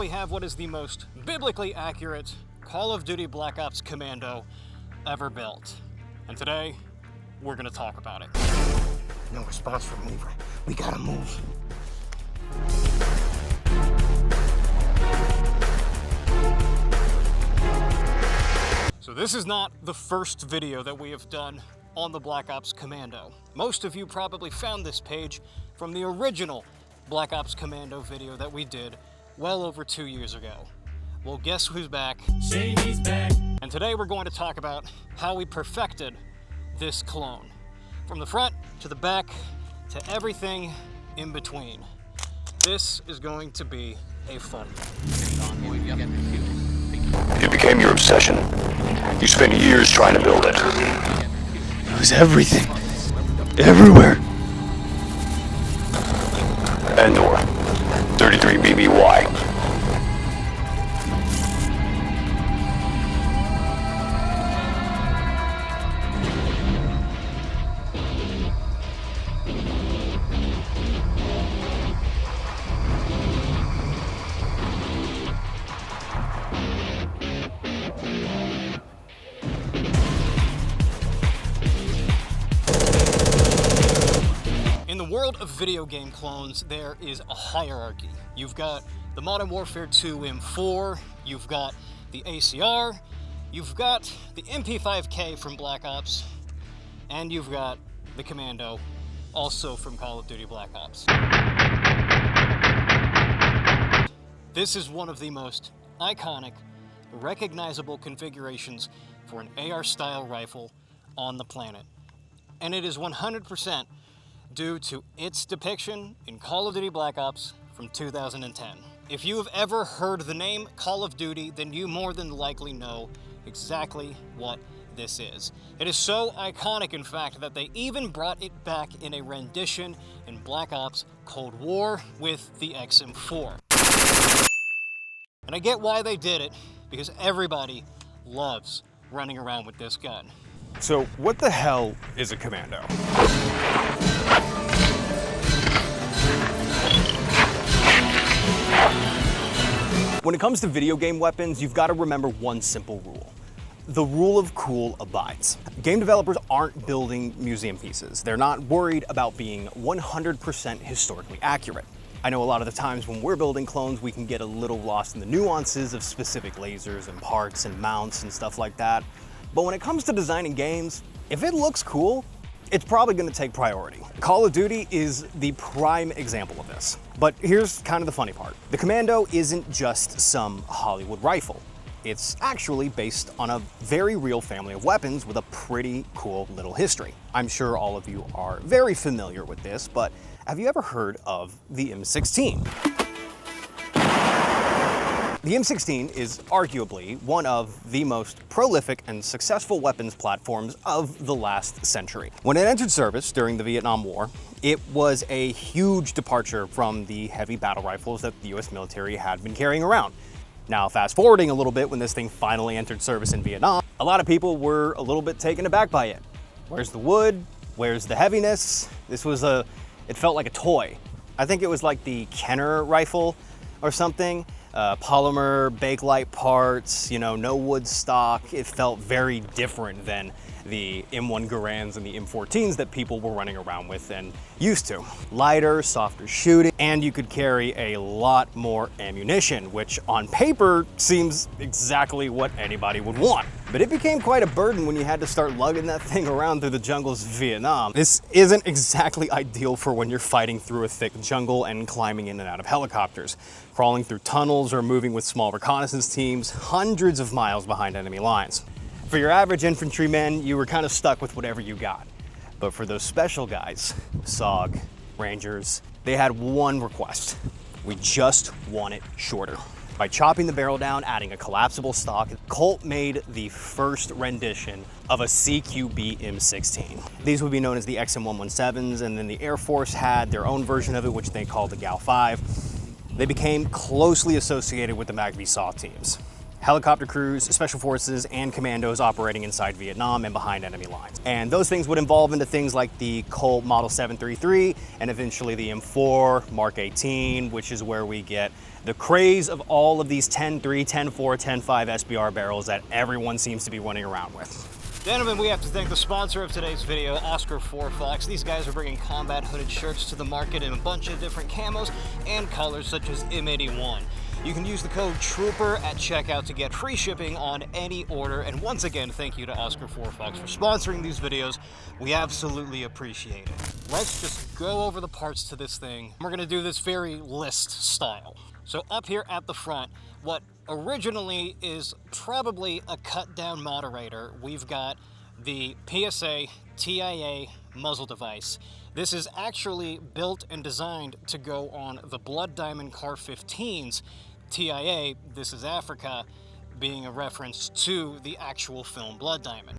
we have what is the most biblically accurate Call of Duty Black Ops Commando ever built. And today, we're gonna talk about it. No response from Lever. We gotta move. So this is not the first video that we have done on the Black Ops Commando. Most of you probably found this page from the original Black Ops Commando video that we did well over 2 years ago. Well, guess who's back? Shady's back. And today we're going to talk about how we perfected this clone. From the front to the back to everything in between. This is going to be a fun one. It became your obsession. You spent years trying to build it. It was everything. Everywhere. Endor, 33 BBY. In the world of video game clones, there is a hierarchy. You've got the Modern Warfare 2 M4, you've got the ACR, you've got the MP5K from Black Ops, and you've got the Commando, also from Call of Duty Black Ops. This is one of the most iconic, recognizable configurations for an AR-style rifle on the planet. And it is 100% due to its depiction in Call of Duty Black Ops from 2010. If you have ever heard the name Call of Duty, then you more than likely know exactly what this is. It is so iconic, in fact, that they even brought it back in a rendition in Black Ops Cold War with the XM4. And I get why they did it, because everybody loves running around with this gun. So what the hell is a Commando? When it comes to video game weapons, you've got to remember one simple rule. The rule of cool abides. Game developers aren't building museum pieces. They're not worried about being 100% historically accurate. I know a lot of the times when we're building clones, we can get a little lost in the nuances of specific lasers and parts and mounts and stuff like that. But when it comes to designing games, if it looks cool, it's probably going to take priority. Call of Duty is the prime example of this. But here's kind of the funny part. The Commando isn't just some Hollywood rifle. It's actually based on a very real family of weapons with a pretty cool little history. I'm sure all of you are very familiar with this, but have you ever heard of the M16? The M16 is arguably one of the most prolific and successful weapons platforms of the last century. When it entered service during the Vietnam War, it was a huge departure from the heavy battle rifles that the US military had been carrying around. Now, fast forwarding a little bit, when this thing finally entered service in Vietnam, a lot of people were a little bit taken aback by it. Where's the wood? Where's the heaviness? It felt like a toy. I think it was like the Kenner rifle or something. Polymer, Bakelite parts, no wood stock. It felt very different than the M1 Garands and the M14s that people were running around with and used to. Lighter, softer shooting, and you could carry a lot more ammunition, which on paper seems exactly what anybody would want. But it became quite a burden when you had to start lugging that thing around through the jungles of Vietnam. This isn't exactly ideal for when you're fighting through a thick jungle and climbing in and out of helicopters, crawling through tunnels or moving with small reconnaissance teams hundreds of miles behind enemy lines. For your average infantryman, you were kind of stuck with whatever you got. But for those special guys, SOG, Rangers, they had one request. We just want it shorter. By chopping the barrel down, adding a collapsible stock, Colt made the first rendition of a CQB M16. These would be known as the XM117s, and then the Air Force had their own version of it, which they called the GAL 5. They became closely associated with the MW2 teams. helicopter crews, special forces, and commandos operating inside Vietnam and behind enemy lines. And those things would evolve into things like the Colt Model 733 and eventually the M4, Mark 18, which is where we get the craze of all of these 10.3, 10.4, 10.5 SBR barrels that everyone seems to be running around with. Gentlemen, we have to thank the sponsor of today's video, Oscar 4 Fox. These guys are bringing combat hooded shirts to the market in a bunch of different camos and colors such as M81. You can use the code TROOPER at checkout to get free shipping on any order. And once again, thank you to Oscar 4 Fox for sponsoring these videos. We absolutely appreciate it. Let's just go over the parts to this thing. We're gonna do this very list style. So up here at the front, what originally is probably a cut down moderator, we've got the PSA TIA muzzle device. This is actually built and designed to go on the Blood Diamond Car 15's TIA. This is Africa, being a reference to the actual film Blood Diamond.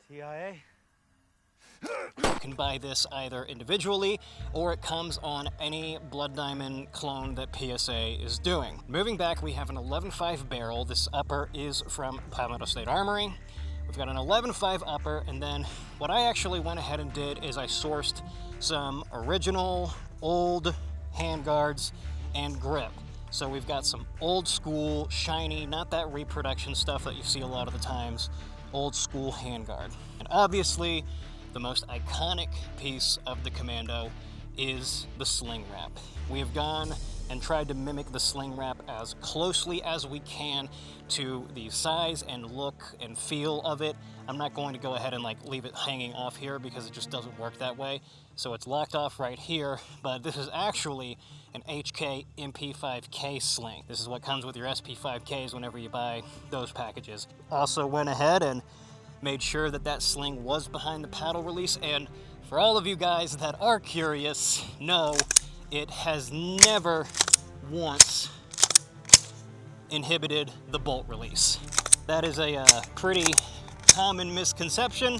TIA? You can buy this either individually or it comes on any Blood Diamond clone that PSA is doing. Moving back, we have an 11.5 barrel. This upper is from Commando State Armory. We've got an 11.5 upper, and then what I actually went ahead and did is I sourced some original old handguards and grip. So we've got some old school, shiny, not that reproduction stuff that you see a lot of the times, old school handguard. And obviously, the most iconic piece of the Commando is the sling wrap. We have gone and tried to mimic the sling wrap as closely as we can to the size and look and feel of it. I'm not going to go ahead and leave it hanging off here because it just doesn't work that way. So it's locked off right here, but this is actually an HK MP5K sling. This is what comes with your SP5Ks whenever you buy those packages. Also went ahead and made sure that that sling was behind the paddle release, and for all of you guys that are curious, no, it has never once inhibited the bolt release. That is a pretty common misconception.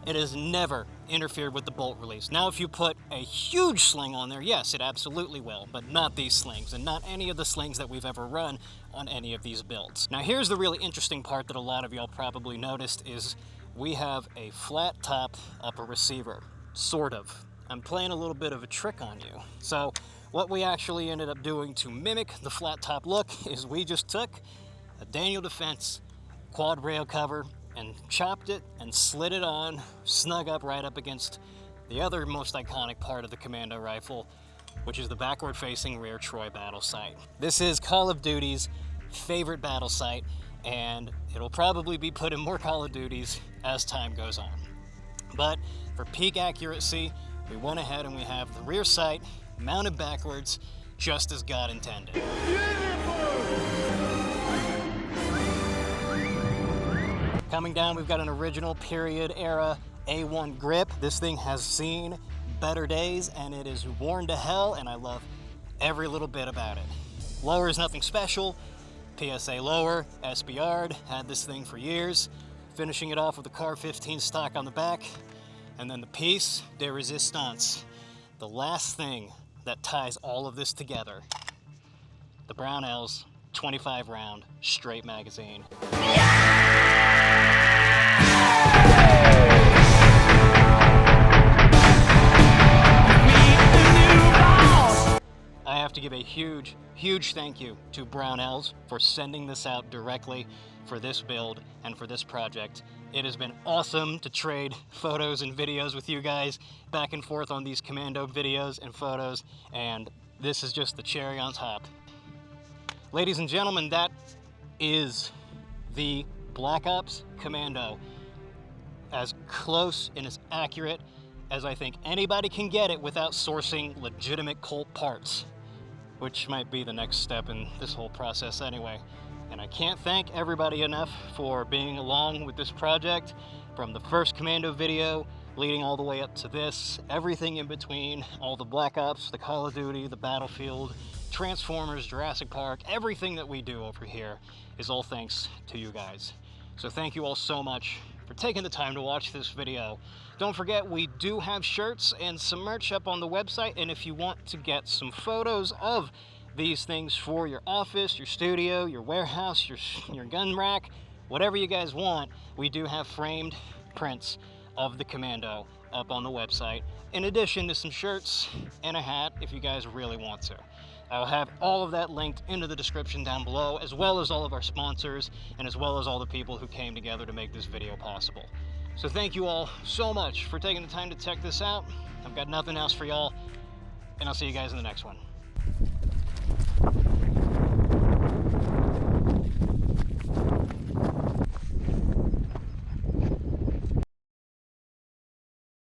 It has never interfered with the bolt release. Now, if you put a huge sling on there, yes, it absolutely will, but not these slings, and not any of the slings that we've ever run on any of these builds. Now, here's the really interesting part that a lot of y'all probably noticed is we have a flat top upper receiver, sort of. I'm playing a little bit of a trick on you. So what we actually ended up doing to mimic the flat top look is we just took a Daniel Defense quad rail cover and chopped it and slid it on, snug up right up against the other most iconic part of the Commando rifle, which is the backward-facing rear Troy battle sight. This is Call of Duty's favorite battle sight, and it'll probably be put in more Call of Duties as time goes on. But for peak accuracy, we went ahead and we have the rear sight mounted backwards, just as God intended. Coming down, we've got an original period era A1 grip. This thing has seen better days and it is worn to hell, and I love every little bit about it. Lower is nothing special. PSA lower, SBR'd, had this thing for years. Finishing it off with the Car 15 stock on the back. And then the piece de resistance, the last thing that ties all of this together. The Brownells 25 round straight magazine. I have to give a huge thank you to Brownells for sending this out directly for this build and for this project. It has been awesome to trade photos and videos with you guys back and forth on these Commando videos and photos, and this is just the cherry on top. Ladies and gentlemen, that is the Black Ops Commando. As close and as accurate as I think anybody can get it without sourcing legitimate Colt parts, which might be the next step in this whole process anyway. And I can't thank everybody enough for being along with this project, from the first Commando video leading all the way up to this, everything in between, all the Black Ops, the Call of Duty, the Battlefield, Transformers, Jurassic Park, everything that we do over here is all thanks to you guys. So thank you all so much for taking the time to watch this video. Don't forget, we do have shirts and some merch up on the website, and if you want to get some photos of these things for your office, your studio, your warehouse, your gun rack, whatever you guys want, we do have framed prints of the Commando up on the website, in addition to some shirts and a hat if you guys really want to. I'll have all of that linked into the description down below, as well as all of our sponsors and as well as all the people who came together to make this video possible. So thank you all so much for taking the time to check this out. I've got nothing else for y'all, and I'll see you guys in the next one.